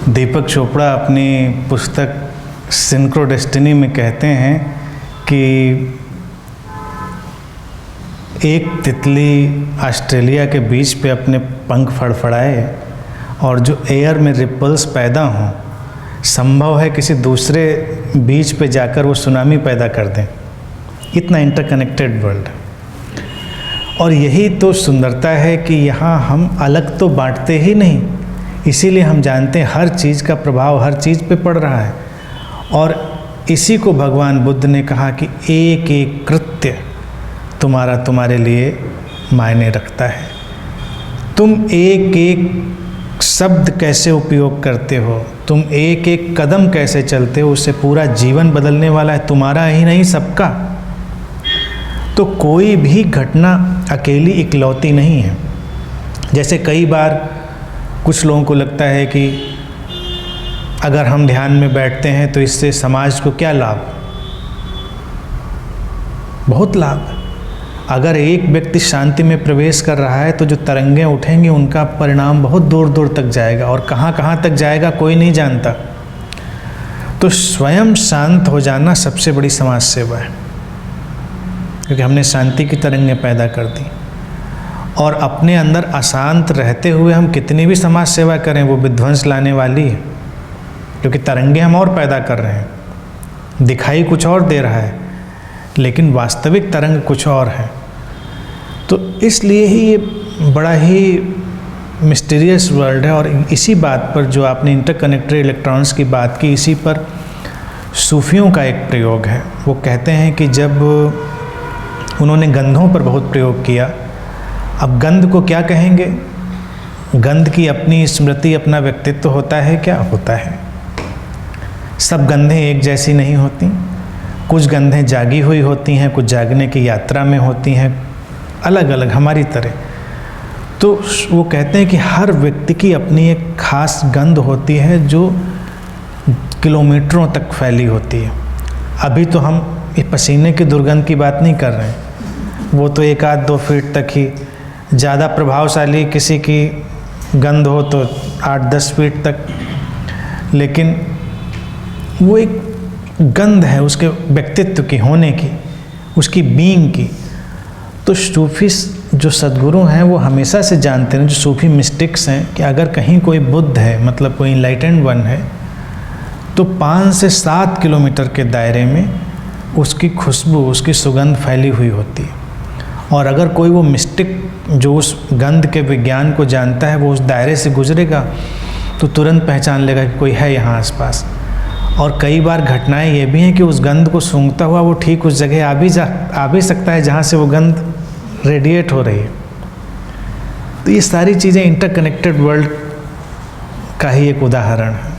दीपक चोपड़ा अपनी पुस्तक synchro destiny में कहते हैं कि एक तितली ऑस्ट्रेलिया के बीच पे अपने पंख फड़फड़ाए और जो एयर में रिपल्स पैदा हों, संभव है किसी दूसरे बीच पे जाकर वो सुनामी पैदा कर दें। इतना इंटरकनेक्टेड वर्ल्ड। और यही तो सुंदरता है कि यहाँ हम अलग तो बांटते ही नहीं, इसीलिए हम जानते हैं हर चीज़ का प्रभाव हर चीज़ पे पड़ रहा है। और इसी को भगवान बुद्ध ने कहा कि एक एक कृत्य तुम्हारे लिए मायने रखता है। तुम एक एक शब्द कैसे उपयोग करते हो, तुम एक एक कदम कैसे चलते हो, उससे पूरा जीवन बदलने वाला है, तुम्हारा ही नहीं सबका। तो कोई भी घटना अकेली इकलौती नहीं है। जैसे कई बार कुछ लोगों को लगता है कि अगर हम ध्यान में बैठते हैं तो इससे समाज को क्या लाभ? बहुत लाभ। अगर एक व्यक्ति शांति में प्रवेश कर रहा है तो जो तरंगें उठेंगी उनका परिणाम बहुत दूर दूर तक जाएगा, और कहाँ कहाँ तक जाएगा कोई नहीं जानता। तो स्वयं शांत हो जाना सबसे बड़ी समाज सेवा है, क्योंकि हमने शांति की तरंगें पैदा कर दी। और अपने अंदर अशांत रहते हुए हम कितनी भी समाज सेवा करें वो विध्वंस लाने वाली है, क्योंकि तरंगे हम और पैदा कर रहे हैं। दिखाई कुछ और दे रहा है लेकिन वास्तविक तरंग कुछ और है। तो इसलिए ही ये बड़ा ही मिस्टीरियस वर्ल्ड है। और इसी बात पर जो आपने इंटरकनेक्टेड इलेक्ट्रॉन्स की बात की, इसी पर सूफियों का एक प्रयोग है। वो कहते हैं कि जब उन्होंने गंधों पर बहुत प्रयोग किया, अब गंध को क्या कहेंगे? गंध की अपनी स्मृति, अपना व्यक्तित्व होता है, क्या होता है? सब गंधें एक जैसी नहीं होती। कुछ गंधें जागी हुई होती हैं, कुछ जागने की यात्रा में होती हैं, अलग अलग हमारी तरह। तो वो कहते हैं कि हर व्यक्ति की अपनी एक खास गंध होती है जो किलोमीटरों तक फैली होती है। अभी तो हम इस पसीने की दुर्गंध की बात नहीं कर रहे हैं, वो तो 1-2 फीट तक ही। ज़्यादा प्रभावशाली किसी की गंध हो तो 8-10 फीट तक। लेकिन वो एक गंध है उसके व्यक्तित्व की, होने की, उसकी बीइंग की। तो सूफी जो सद्गुरु हैं वो हमेशा से जानते हैं, जो सूफी मिस्टिक्स हैं, कि अगर कहीं कोई बुद्ध है, मतलब कोई इनलाइटेंड वन है, तो 5 से 7 किलोमीटर के दायरे में उसकी खुशबू, उसकी सुगंध फैली हुई होती है। और अगर कोई वो मिस्टिक जो उस गंध के विज्ञान को जानता है, वो उस दायरे से गुजरेगा तो तुरंत पहचान लेगा कि कोई है यहाँ आसपास। और कई बार घटनाएं ये भी हैं कि उस गंध को सूंघता हुआ वो ठीक उस जगह आ भी सकता है जहाँ से वो गंध रेडिएट हो रही है। तो ये सारी चीज़ें इंटरकनेक्टेड वर्ल्ड का ही एक उदाहरण है।